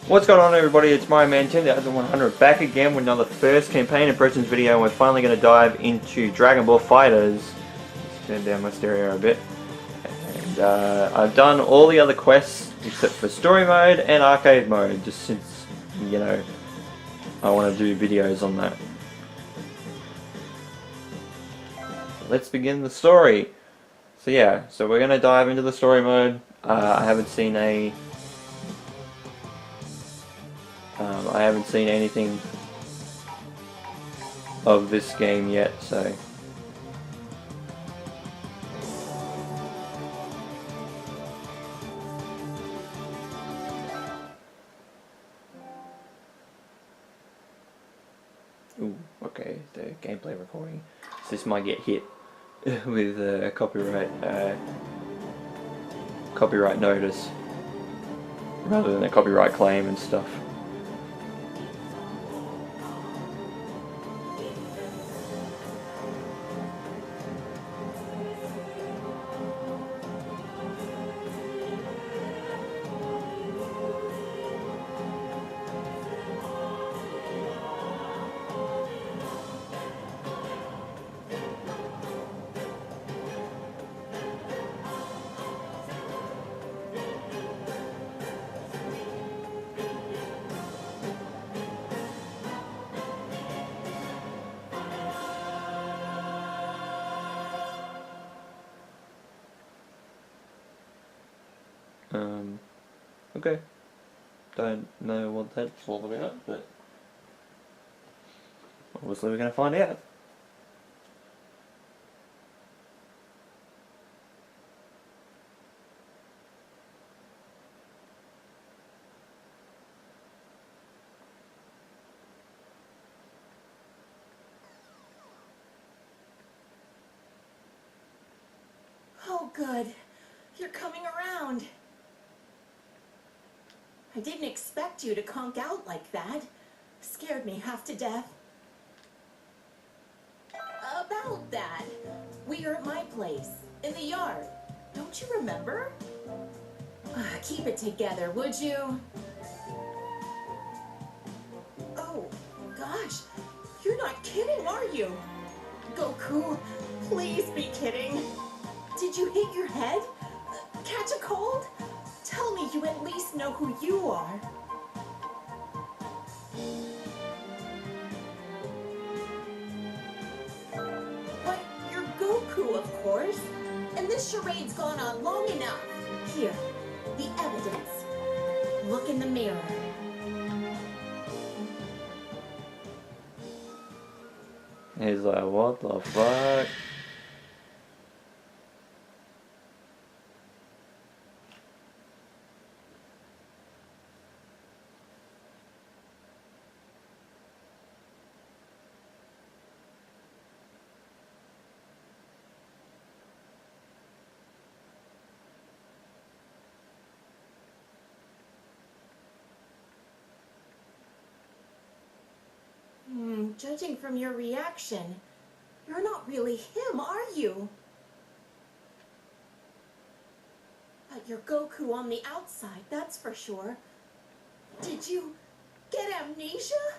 What's going on, everybody? It's my man Tim, the other 100, back again with another first campaign impressions video, and we're finally going to dive into Dragon Ball FighterZ. Let's turn down my stereo a bit. And I've done all the other quests except for story mode and arcade mode, just since, you know, I want to do videos on that. Let's begin the story. So yeah, so we're going to dive into the story mode. I haven't seen anything of this game yet, so ooh, okay, the gameplay recording. So this might get hit with a copyright notice rather than a copyright claim and stuff. Okay. Don't know what that's all about, but obviously we're going to find out. Oh, good. You're coming around. I didn't expect you to conk out like that. Scared me half to death. About that, we are at my place, in the yard. Don't you remember? Keep it together, would you? Oh, gosh. You're not kidding, are you? Goku, please be kidding. Did you hit your head? Catch a cold? Tell me you at least know who you are. But you're Goku, of course. And this charade's gone on long enough. Here, the evidence. Look in the mirror. He's like, what the fuck? Judging from your reaction, you're not really him, are you? But you're Goku on the outside, that's for sure. Did you get amnesia?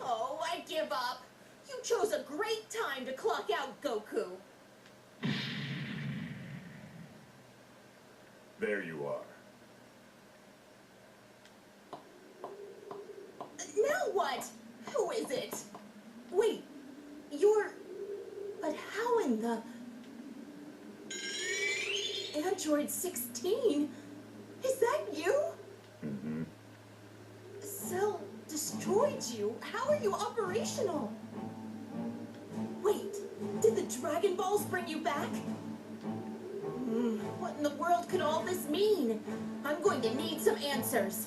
Oh, I give up. You chose a great time to clock out, Goku. There you are. Now what? Who is it? Wait, you're... But how in the... Android 16? Is that you? Mm-hmm. Cell destroyed you. How are you operational? Wait, did the Dragon Balls bring you back? What in the world could all this mean? I'm going to need some answers.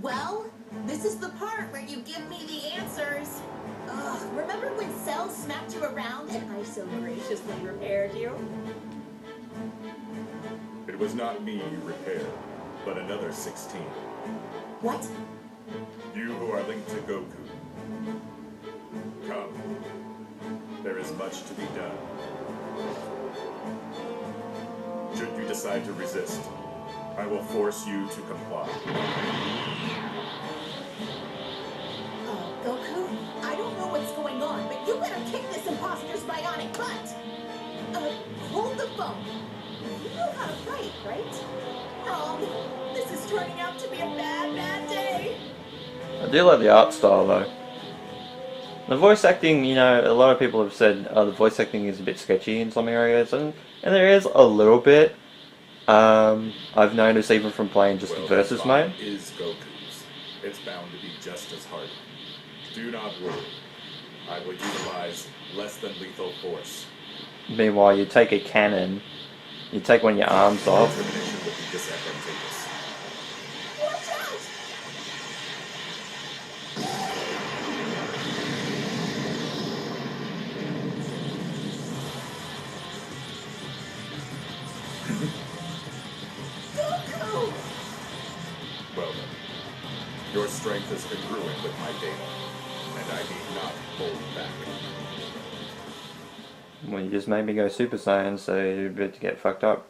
Well, this is the part where you give me the answers. Ugh, remember when Cell smacked you around and I so graciously repaired you? It was not me you repaired, but another 16. What? You who are linked to Goku. Come. There is much to be done. Should you decide to resist, I will force you to comply. Oh, Goku, I don't know what's going on, but you better kick this imposter's bionic butt. Hold the phone. You know how to fight, right? Oh, this is turning out to be a bad, bad day. I do like the art style though. The voice acting, you know, a lot of people have said the voice acting is a bit sketchy in some areas, and there is a little bit. I've noticed even from playing just the versus mode. Is Goku's. It's bound to be just as hard. Do not worry. I will utilize less than lethal force. Meanwhile, you take a cannon, you take one of your arms off. Termination will be disadvantageous. Watch out! Goku! Well then, your strength is congruent with my data, and I need not hold back. Well, you just made me go Super Saiyan, so you're about to get fucked up.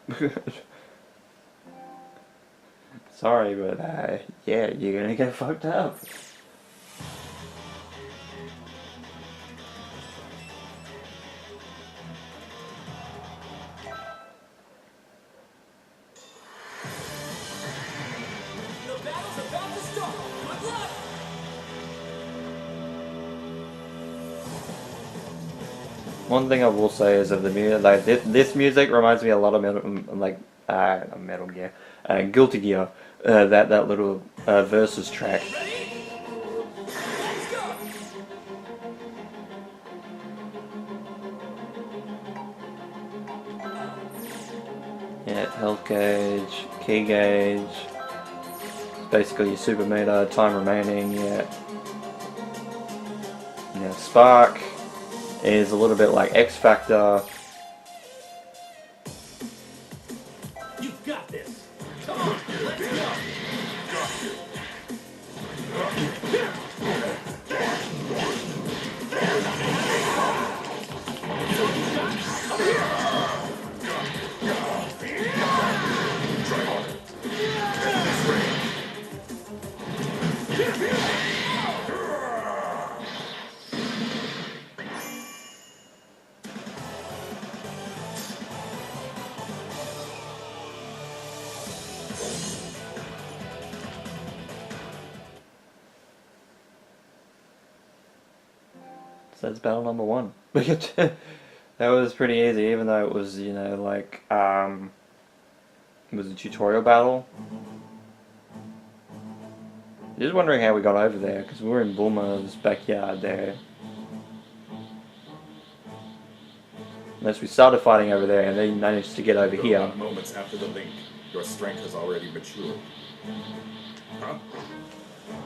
Sorry, but yeah, you're gonna get fucked up. The battle's about to start. Good luck. One thing I will say is of the music, like this music reminds me a lot of not Metal Gear, Guilty Gear. That little versus track. Ready? Let's go. Yeah, health gauge, key gauge. Basically your super meter, time remaining. Yeah. Yeah, spark is a little bit like X Factor. You've got this. Come on, let's go. So that's battle number 1. That was pretty easy, even though it was, you know, like, it was a tutorial battle. Just wondering how we got over there, because we were in Bulma's backyard there. Unless we started fighting over there and then managed to get over Though here. not moments after the link, your strength has already matured. Huh?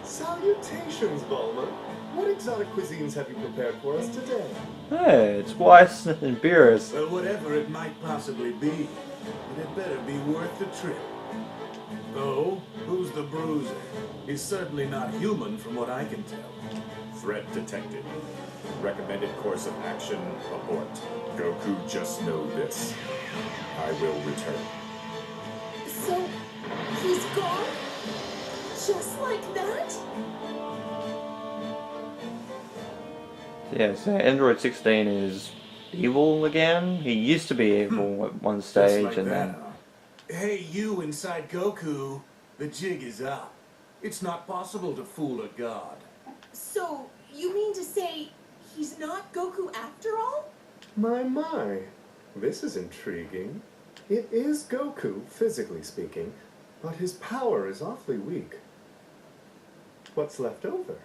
Salutations, Bulma. What exotic cuisines have you prepared for us today? Hey, it's Weiss and Beerus. Well, whatever it might possibly be, it better be worth the trip. Oh, who's the bruiser? He's certainly not human from what I can tell. Threat detected. Recommended course of action, abort. Goku, just know this. I will return. So, he's gone? Just like that? Yeah, so Android 16 is evil again. He used to be evil at one Just stage, like and that, then huh? Hey, you inside Goku, the jig is up. It's not possible to fool a god. So, you mean to say he's not Goku after all? My. This is intriguing. It is Goku, physically speaking, but his power is awfully weak. What's left over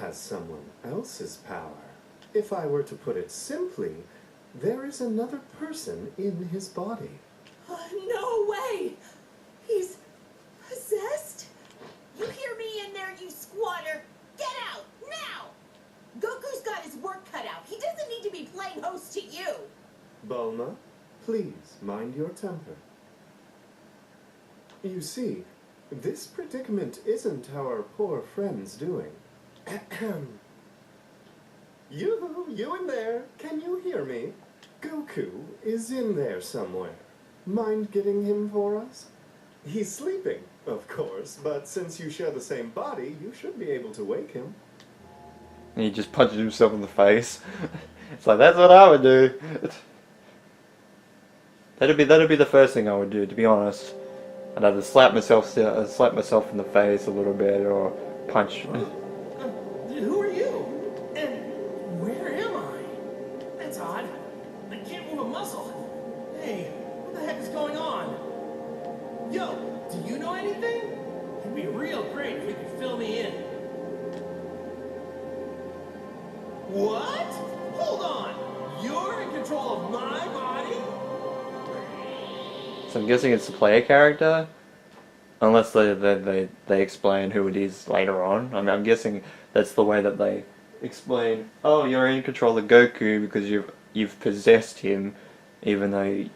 has someone else's power. If I were to put it simply, there is another person in his body. No way! He's possessed? You hear me in there, you squatter? Get out, now! Goku's got his work cut out. He doesn't need to be playing host to you. Bulma, please mind your temper. You see, this predicament isn't our poor friend's doing. Ahem. You in there, can you hear me? Goku is in there somewhere. Mind getting him for us? He's sleeping, of course, but since you share the same body, you should be able to wake him. And he just punches himself in the face. It's like, that's what I would do. That'd be the first thing I would do, to be honest. I'd either slap myself in the face a little bit, or punch. Who are you? And where am I? That's odd. I can't move a muscle. Hey, what the heck is going on? Yo, do you know anything? It'd be real great if you could fill me in. What? Hold on. You're in control of my body? So I'm guessing it's the player character, unless they explain who it is later on. I mean, I'm guessing that's the way that they explain. Oh, you're in control of Goku because you've possessed him, even though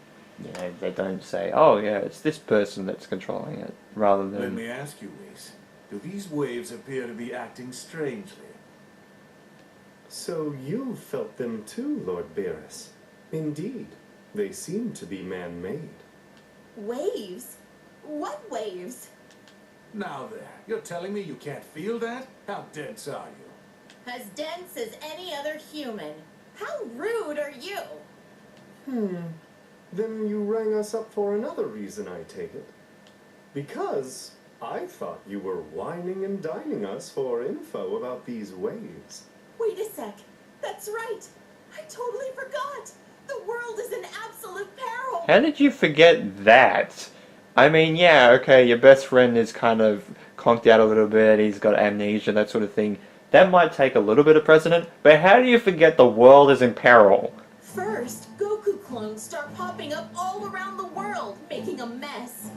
they don't say, oh yeah, it's this person that's controlling it, rather than. Let me ask you, Whis. Do these waves appear to be acting strangely? So you felt them too, Lord Beerus. Indeed, they seem to be man-made. Waves? What waves? Now there, you're telling me you can't feel that? How dense are you? As dense as any other human. How rude are you? Then you rang us up for another reason, I take it. Because I thought you were whining and dining us for info about these waves. Wait a sec. That's right. I totally forgot. The world is in absolute peril. How did you forget that? I mean, yeah, okay, your best friend is kind of conked out a little bit, he's got amnesia, that sort of thing. That might take a little bit of precedent, but how do you forget the world is in peril? First, Goku clones start popping up all around the world, making a mess.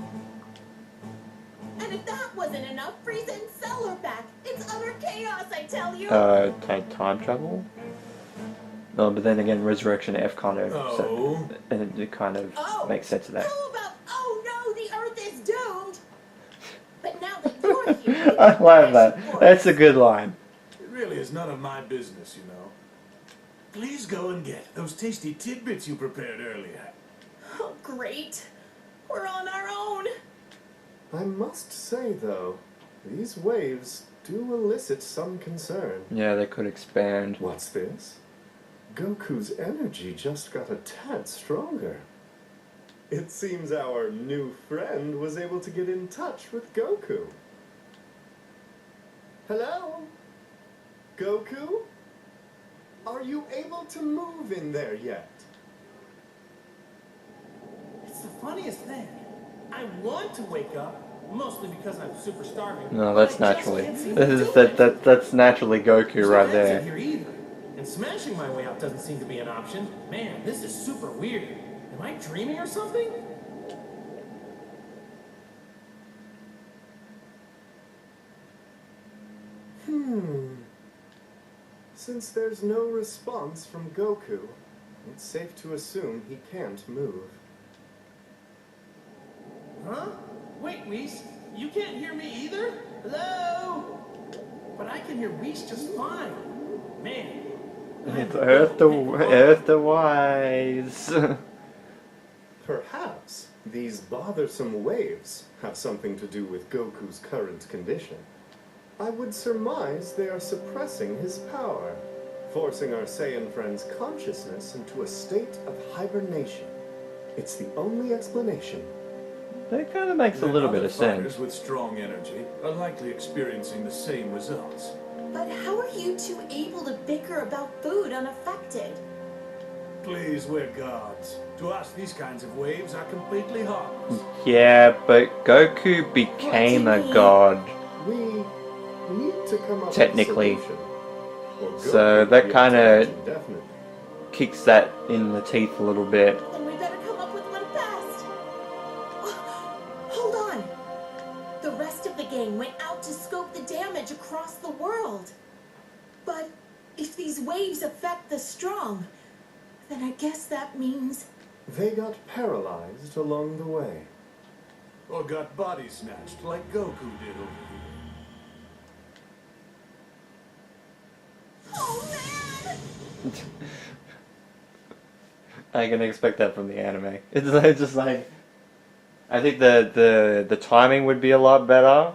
And if that wasn't enough, Frieza and Cell are back. It's utter chaos, I tell you. Time travel? No, but then again, Resurrection F kind of, it kind of makes sense of that. How about, oh no, the Earth is doomed? But now that you're here, I love that. That's a good line. It really is none of my business, you know. Please go and get those tasty tidbits you prepared earlier. Oh, great. We're on our own. I must say, though, these waves do elicit some concern. Yeah, they could expand. What's this? Goku's energy just got a tad stronger. It seems our new friend was able to get in touch with Goku. Hello? Goku? Are you able to move in there yet? It's the funniest thing. I want to wake up, mostly because I'm super starving. No, that's but I just naturally. can't seem This to is do it. that's naturally Goku There's no right exit there. here either. And smashing my way out doesn't seem to be an option. Man, this is super weird. Am I dreaming or something? Since there's no response from Goku, it's safe to assume he can't move. Huh? Wait, Whis, you can't hear me either? Hello? But I can hear Whis just fine. Man. It's Earth to Wise. Perhaps these bothersome waves have something to do with Goku's current condition. I would surmise they are suppressing his power, forcing our Saiyan friend's consciousness into a state of hibernation. It's the only explanation. That kind of makes a little bit of sense. Fighters with strong energy are likely experiencing the same results. But how are you two able to bicker about food unaffected? Please, we're gods. To us, these kinds of waves are completely harmless. Yeah, but Goku became a god. We need to come up Technically. with a solution. Or So Goku will that be kinda- attacked indefinitely. Kicks that in the teeth a little bit. Then we better come up with one fast. Hold on. The rest of the gang went out to scope the damage across the world. But if these waves affect the strong, then I guess that means... They got paralyzed along the way. Or got body snatched like Goku did over here. Oh, man! I can expect that from the anime. It's just like, I think the timing would be a lot better,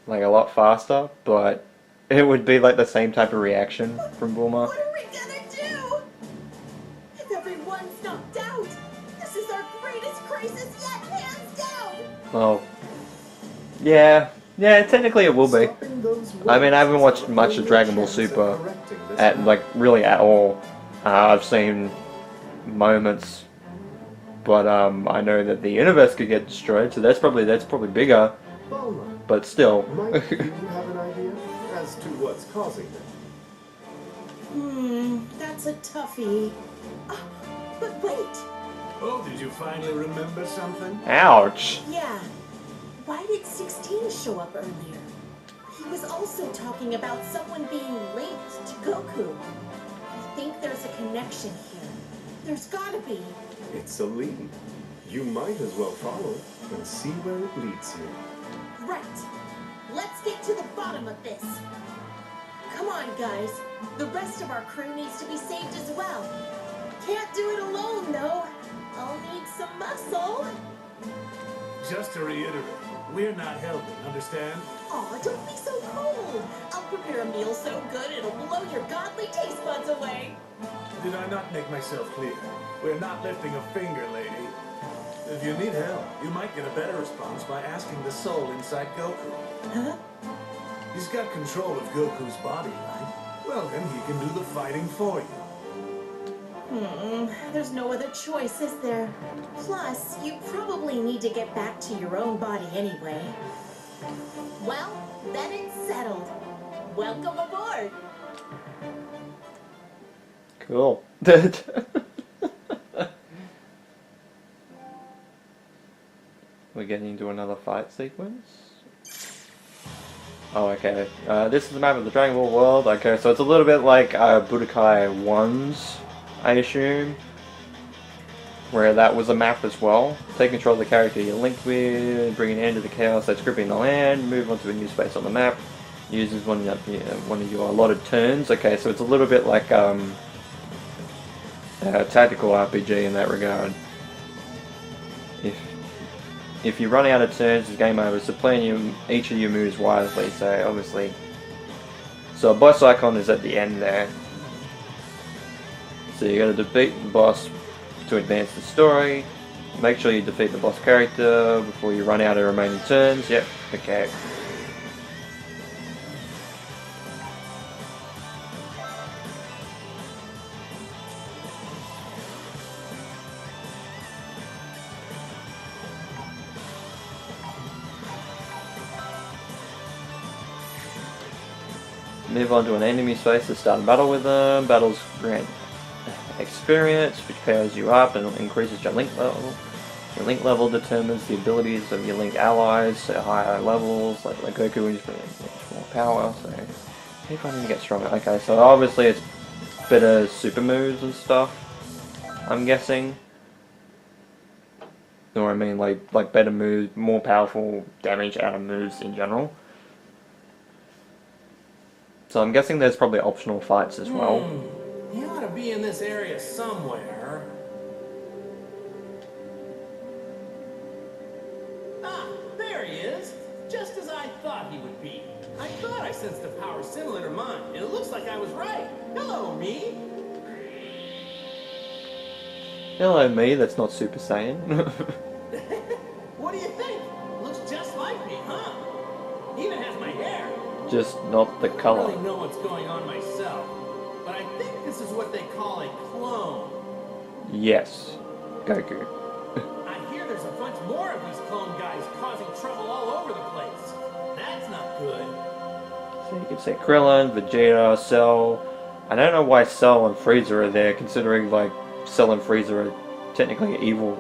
like a lot faster, but it would be like the same type of reaction from Bulma. What are we gonna do? If everyone's knocked out, this is our greatest crisis yet, hands down! Well, yeah, technically it will be. Stopping those I mean, I haven't watched waves much of is Dragon Ball your chance at Super correcting this at matter. like really at all. I've seen moments, but I know that the universe could get destroyed, so that's probably bigger. Bulma, But still, might you have an idea as to what's causing them? That's a toughie. Ah, but wait! Oh, did you finally remember something? ouch. Yeah. Why did 16 show up earlier? He was also talking about someone being late to Goku. I think there's a connection here. There's gotta be. It's a lead. You might as well follow it and see where it leads you. Right. Let's get to the bottom of this. Come on, guys. The rest of our crew needs to be saved as well. Can't do it alone, though. I'll need some muscle. Just to reiterate, we're not helping, understand? Aw, don't be so cold. I'll prepare a meal so good it'll blow your godly taste buds away. Did I not make myself clear? We're not lifting a finger, lady. If you need help, you might get a better response by asking the soul inside Goku. Huh? He's got control of Goku's body, right? Well, then he can do the fighting for you. There's no other choice, is there? Plus, you probably need to get back to your own body anyway. Well, then it's settled. Welcome aboard. Cool. We're getting into another fight sequence. Oh, okay. This is the map of the Dragon Ball world. Okay, so it's a little bit like Budokai 1's, I assume. Where that was a map as well. Take control of the character you're linked with, bring an end to the chaos that's gripping the land, move on to a new space on the map. Uses one of your allotted turns. Okay, so it's a little bit like a tactical RPG in that regard. If you run out of turns, it's game over. So playing each of your moves wisely. So obviously, so a boss icon is at the end there. So you got to defeat the boss to advance the story. Make sure you defeat the boss character before you run out of remaining turns. Yep. Okay. Move on to an enemy space to start a battle with them. Battles grant experience, which powers you up and increases your link level. Your link level determines the abilities of your link allies at higher levels, like Goku is more power, so if I need to get stronger. Okay, so obviously it's better super moves and stuff, I'm guessing. Or I mean like better moves, more powerful damage out of moves in general. So I'm guessing there's probably optional fights as well. He ought to be in this area somewhere. Ah, there he is. Just as I thought he would be. I thought I sensed a power similar to mine, and it looks like I was right. Hello, me. Hello me, that's not Super Saiyan. What do you think? Looks just like me, huh? Even has my hair. Just not the I don't color. really know what's going on myself, but I think this is what they call a clone. Yes. Goku. I hear there's a bunch more of these clone guys causing trouble all over the place. That's not good. So you could say Krillin, Vegeta, Cell. I don't know why Cell and Frieza are there, considering like Cell and Frieza are technically evil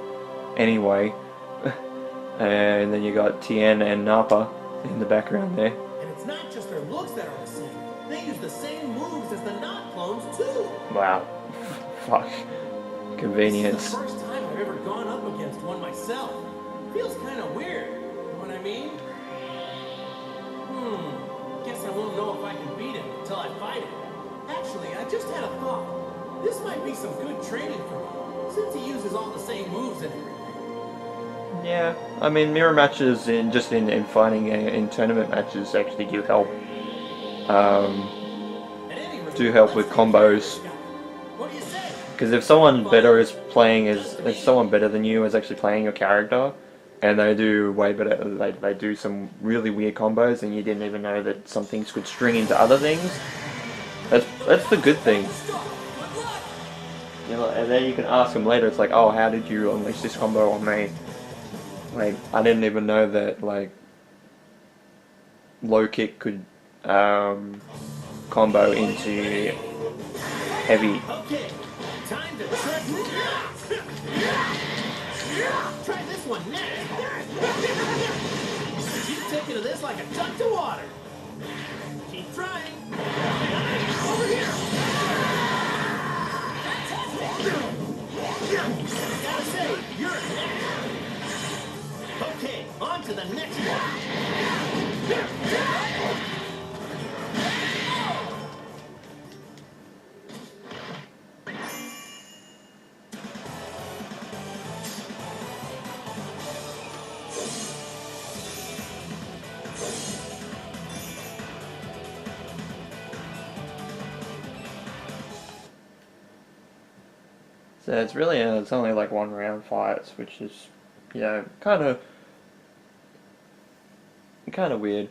anyway. And then you got Tien and Nappa in the background there. And it's not just their looks that are the same. They use the same moves as the not clones too. Wow. Fuck. This is Convenience. the first time I've ever gone up against one myself. Feels kind of weird. You know what I mean? Guess I won't know if I can beat him until I fight him. Actually, I just had a thought. This might be some good training for me, since he uses all the same moves and everything. Yeah, I mean mirror matches in fighting in tournament matches actually do help. Do help with combos. What do you say? Because if someone better is playing if someone better than you is actually playing your character, and they do way better, they do some really weird combos, and you didn't even know that some things could string into other things. That's the good thing. You know, and then you can ask them later. It's like, oh, how did you unleash this combo on me? Like, I didn't even know that like low kick could combo into heavy. Okay, time to try this one next. Keep taking to this like a duck to water. Keep trying. Over here. Gotta say, you're an okay, on to the next one. So it's really it's only like 1 round fights, which is, you know, kind of weird.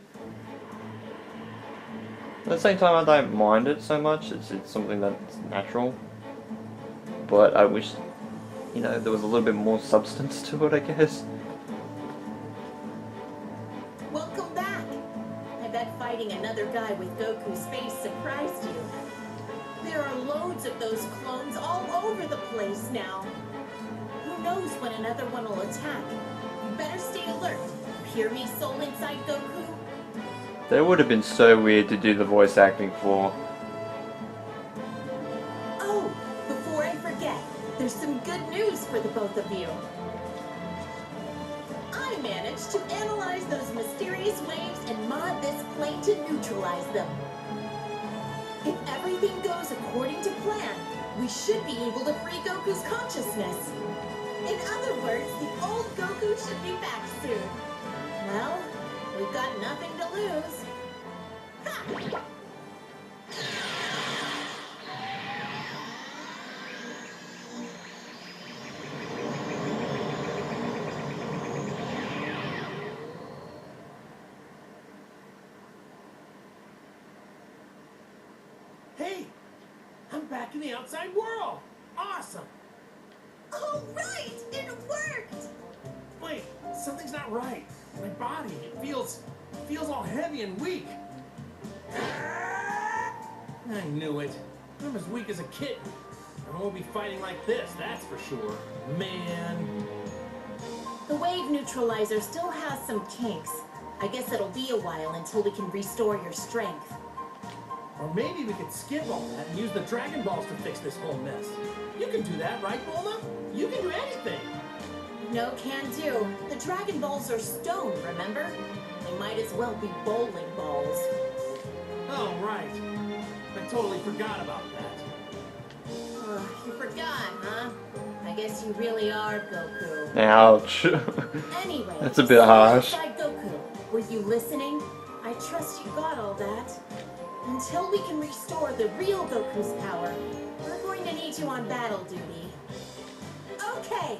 At the same time, I don't mind it so much. It's something that's natural, but I wish, you know, there was a little bit more substance to it, I guess. Welcome back. I bet fighting another guy with Goku's face surprised you. There are loads of those clones all over the place now. Who knows when another one will attack? You better stay alert. Hear me, soul inside Goku? That would have been so weird to do the voice acting for. Oh, before I forget, there's some good news for the both of you. I managed to analyze those mysterious waves and mod this plane to neutralize them. If everything goes according to plan, we should be able to free Goku's consciousness. In other words, the old Goku should be back soon. Well, we've got nothing to lose. Ha! Hey, I'm back in the outside world. Awesome. All right, it worked. Wait, something's not right. My body, it feels all heavy and weak. I knew it. I'm as weak as a kitten. I won't be fighting like this, that's for sure. Man. The wave neutralizer still has some kinks. I guess it'll be a while until we can restore your strength. Or maybe we could skip all that and use the Dragon Balls to fix this whole mess. You can do that, right, Bulma? You can do anything. No can do. The Dragon Balls are stone, remember? They might as well be bowling balls. Oh, right. I totally forgot about that. You forgot, huh? I guess you really are Goku. Ouch. Anyway, That's a bit harsh. inside Goku, were you listening? I trust you got all that. Until we can restore the real Goku's power, we're going to need you on battle duty. Okay,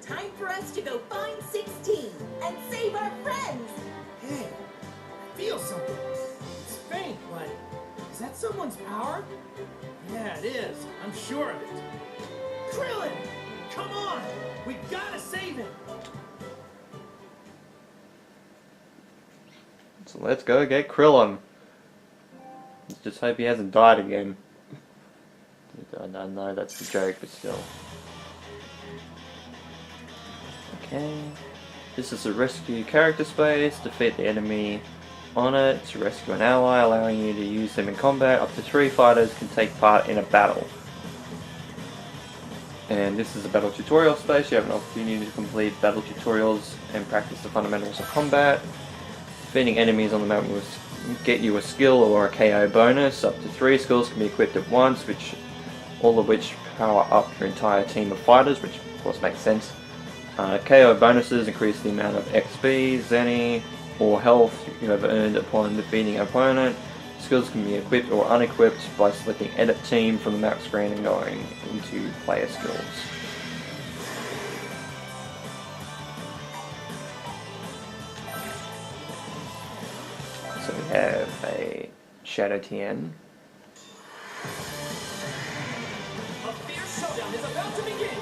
time for us to go find 16 and save our friends. Hey, I feel something. It's faint, but is that someone's power? Yeah, it is. I'm sure of it. Krillin! Come on! We gotta save him! So let's go get Krillin. Let's just hope he hasn't died again. I know that's the joke, but still. Okay. This is a rescue character space. Defeat the enemy on it to rescue an ally, allowing you to use them in combat. Up to 3 fighters can take part in a battle. And this is a battle tutorial space. You have an opportunity to complete battle tutorials and practice the fundamentals of combat. Defeating enemies on the map will get you a skill or a KO bonus. Up to 3 skills can be equipped at once, all of which power up your entire team of fighters, which of course makes sense. KO bonuses increase the amount of XP, Zenny, or health you have earned upon defeating an opponent. Skills can be equipped or unequipped by selecting Edit Team from the map screen and going into Player Skills. So we have a Shadow Tien. A fierce showdown is about to begin.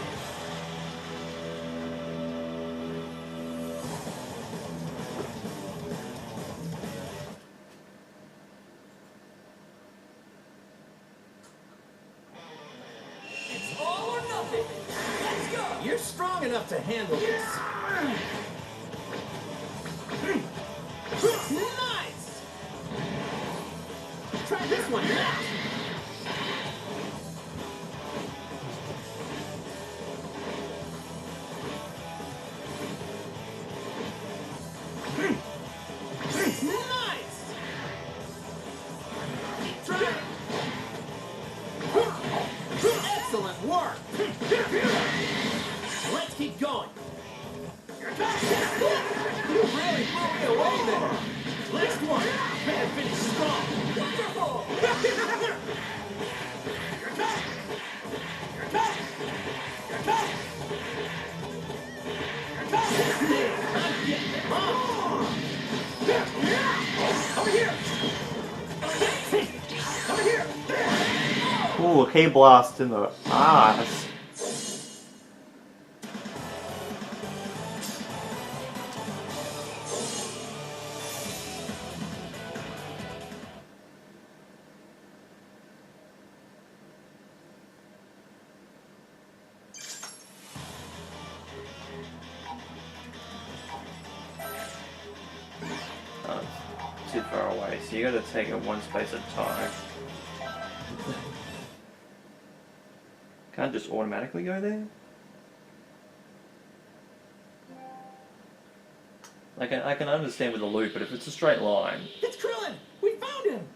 It's all or nothing. Let's go. You're strong enough to handle this. Nice. Try this one now. Nice! Keep trying. Excellent work. Let's keep going. You really blew me away there. Next one. Better finish strong. Wonderful. I'm getting it. Over here! Over here! Ooh, K blast in the ass. Too far away, so you gotta take it one space at a time. Can't just automatically go there? I can understand with the loop, but if it's a straight line. It's Krillin! We found him!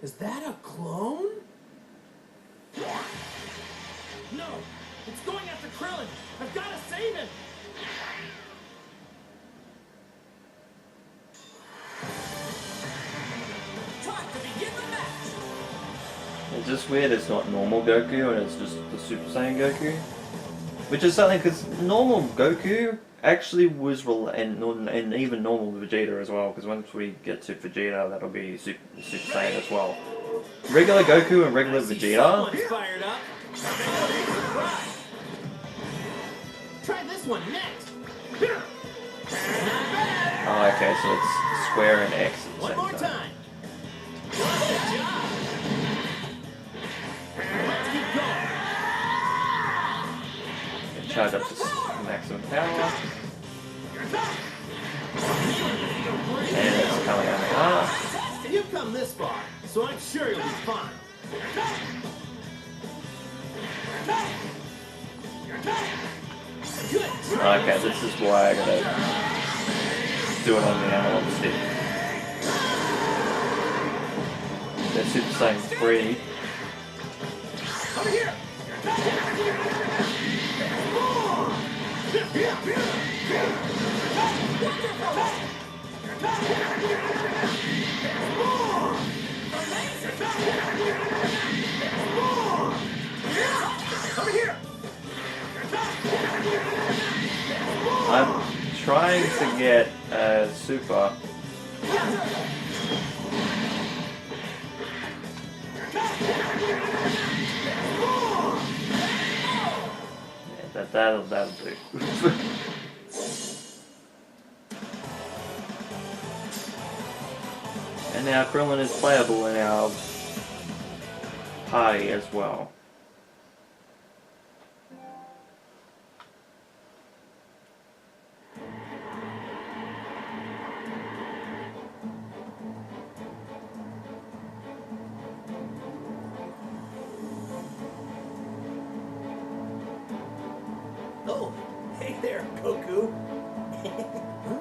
Is that a clone? No! It's going after Krillin! I've gotta save him! Time to begin the match! It's just weird it's not normal Goku and it's just the Super Saiyan Goku. Which is something, because normal Goku actually was, and even normal Vegeta as well, because once we get to Vegeta, that'll be Super Saiyan as well. Regular Goku and regular Vegeta. Fired up. Try this one next. Oh, okay, so it's square and X at the One same more time. time. Good job. Let's keep going. Charge up to maximum power. And it's coming out of my arm. You've come this far, so I'm sure you'll be fine. Good. Okay, this is why I gotta do it on the analog stick. They're Super Saiyan 3. Over here. Over here. I'm trying to get Super. Yeah, that'll do. And now Krillin is playable in our party as well. Oh, hey there, Goku. Huh?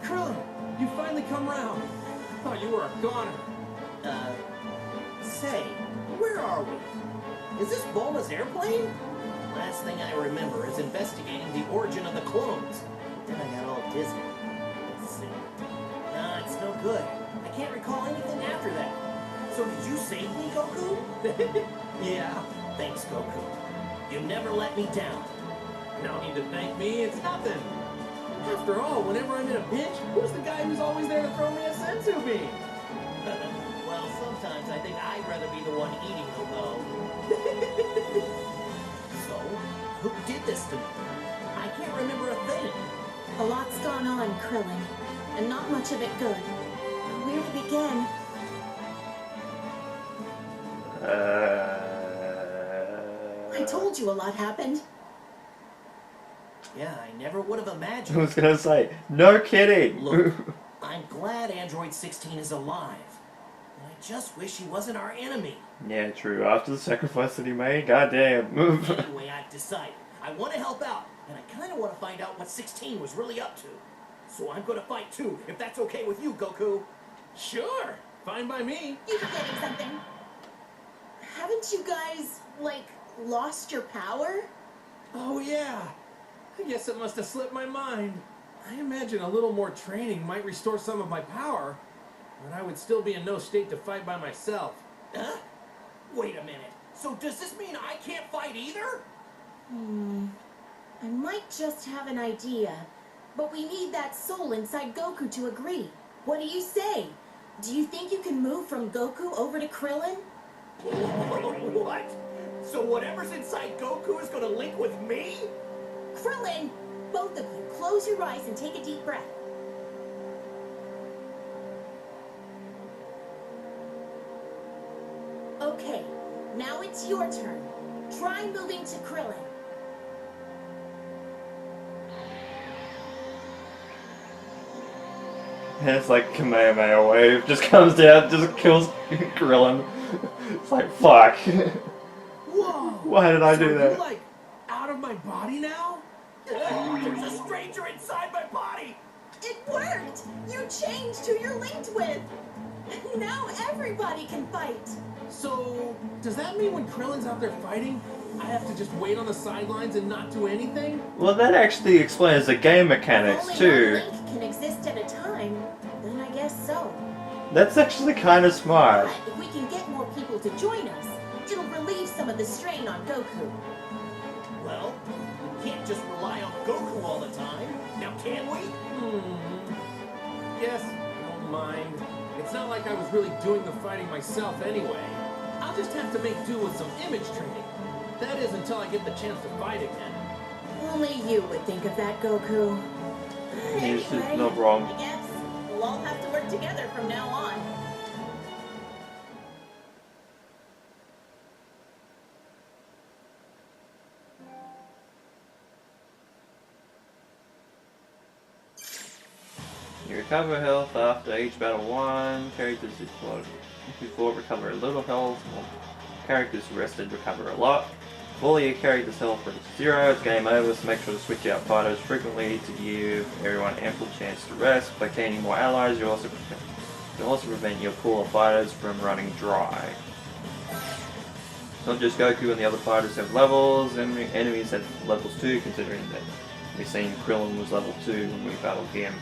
Krillin, you finally come round. I thought you were a goner. Say, where are we? Is this Bulma's airplane? Last last thing I remember is investigating the origin of the clones. Then I got all dizzy. Let's see. Nah, it's no good. I can't recall anything after that. So did you save me, Goku? Yeah, thanks, Goku. You never let me down. No need to thank me, it's nothing. After all, whenever I'm in a pinch, who's the guy who's always there to throw me a senzu bean? Well, sometimes I think I'd rather be the one eating the low. So, who did this to me? I can't remember a thing. A lot's gone on, Krillin, and not much of it good. Where to begin? I told you a lot happened. Yeah, I never would have I imagined. was gonna say, no kidding. Look, I'm glad Android 16 is alive. I just wish he wasn't our enemy. Yeah, true. After the sacrifice that he made, goddamn. Anyway, I've decided. I want to help out, and I kind of want to find out what 16 was really up to. So I'm going to fight too, if that's okay with you, Goku. Sure, fine by me. You forgetting something? Haven't you guys, like, lost your power? Oh yeah, I guess it must have slipped my mind. I imagine a little more training might restore some of my power, but I would still be in no state to fight by myself. Huh? Wait a minute. So does this mean I can't fight either? I might just have an idea, but we need that soul inside Goku to agree. What do you say? Do you think you can move from Goku over to Krillin? What? So whatever's inside Goku is gonna link with me? Krillin, both of you, close your eyes and take a deep breath. Okay, now it's your turn. Try moving to Krillin. And it's like Kamehameha wave, just comes down, just kills Krillin. It's like, fuck. Whoa! Why did I So do are that? you, like, out of my body now? There's a stranger inside my body! It worked! You changed who you're linked with! Now everybody can fight! So, does that mean when Krillin's out there fighting, I have to just wait on the sidelines and not do anything? Well, that actually explains the game mechanics Only too. one link can exist at a time, then I guess so. That's actually kind of smart. But if we can get more people to join us, it'll relieve some of the strain on Goku. Well, we can't just rely on Goku all the time. Now can we? Yes, don't mind. It's not like I was really doing the fighting myself anyway. I'll just have to make do with some image training. That is until I get the chance to fight again. Only you would think of that, Goku. Yes, it's Anyway, not wrong. I guess we'll all have to work together from now on. You recover health after each battle 1. Characters before recover a little health. While characters rested recover a lot. If all your characters' health reaches 0, it's game over, so make sure to switch out fighters frequently to give everyone ample chance to rest. By gaining more allies, you also prevent your pool of fighters from running dry. Not just Goku and the other fighters have levels, and enemies have levels too, considering that we've seen Krillin was level 2 when we battled him.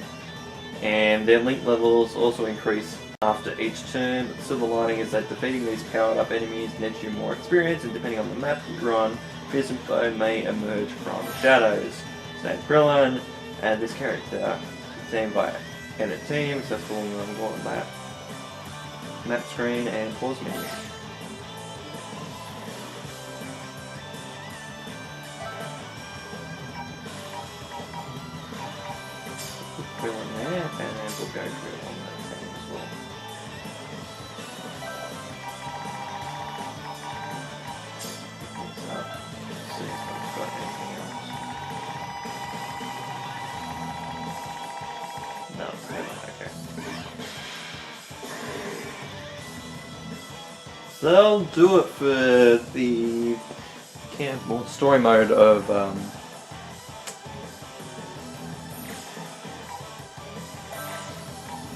And their link levels also increase after each turn, but the silver lining is that defeating these powered up enemies nets you more experience, and depending on the map you're on, fearsome foe may emerge from the shadows. Same Krillin, and this character, team by edit team, accessible on the map screen and pause menu. Krillin there, and then we'll go through on that same as well. Let's see if I've got anything else. No, it's good. Okay. So that'll do it for the story mode of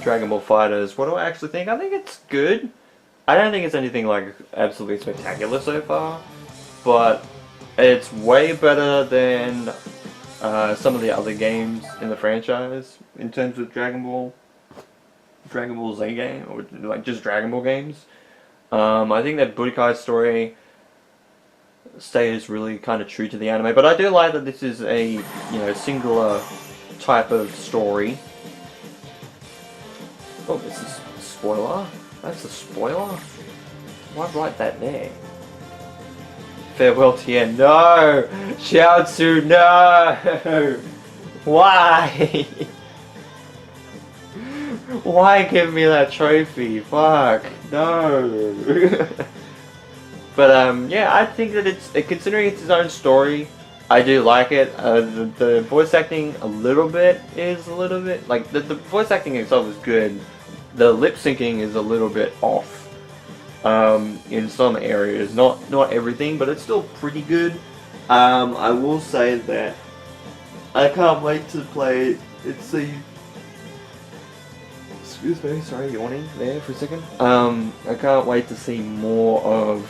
Dragon Ball FighterZ. What do I actually think? I think it's good. I don't think it's anything like absolutely spectacular so far, but It's way better than some of the other games in the franchise in terms of Dragon Ball Z game, or like just Dragon Ball games. I think that Budokai's story stays really kind of true to the anime, but I do like that this is a singular type of story. Oh, this is a spoiler. That's a spoiler. Why'd write that there? Farewell Tien. No! Shiatsu, no! Why? Why give me that trophy? Fuck. No. But yeah, I think that considering it's its own story, I do like it. The voice acting is a little bit like the voice acting itself is good. The lip syncing is a little bit off in some areas, not everything, but it's still pretty good. I will say that I can't wait to play. Excuse me, sorry, yawning there for a second. I can't wait to see more of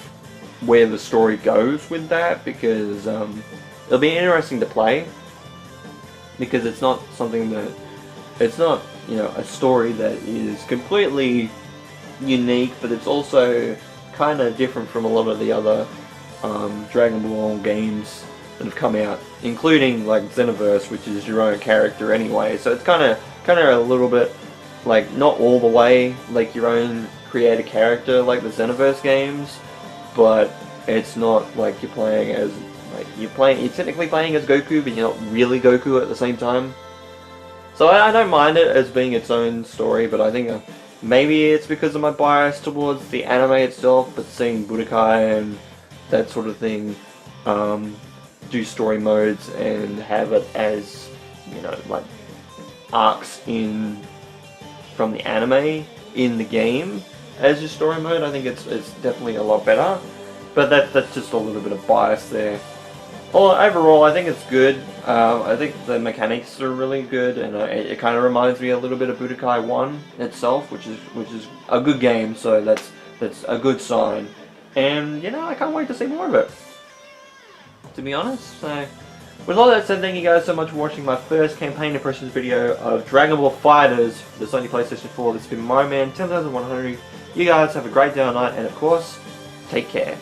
where the story goes with that, because it'll be interesting to play, because it's not something that it's not a story that is completely unique, but it's also kind of different from a lot of the other Dragon Ball games that have come out, including like Xenoverse, which is your own character anyway. So it's kind of a little bit like not all the way like your own created character like the Xenoverse games, but it's not like you're playing as you're technically playing as Goku, but you're not really Goku at the same time. So I don't mind it as being its own story, but I think maybe it's because of my bias towards the anime itself, but seeing Budokai and that sort of thing do story modes and have it as, like arcs from the anime in the game as your story mode, I think it's definitely a lot better. But that's just a little bit of bias there. Well, overall, I think it's good. I think the mechanics are really good, and it kind of reminds me a little bit of Budokai 1 itself, which is a good game. So that's a good sign. And I can't wait to see more of it, to be honest. So with all that said, thank you guys so much for watching my first campaign impressions video of Dragon Ball FighterZ for the Sony PlayStation 4. This has been my man 10,100. You guys have a great day or night, and of course, take care.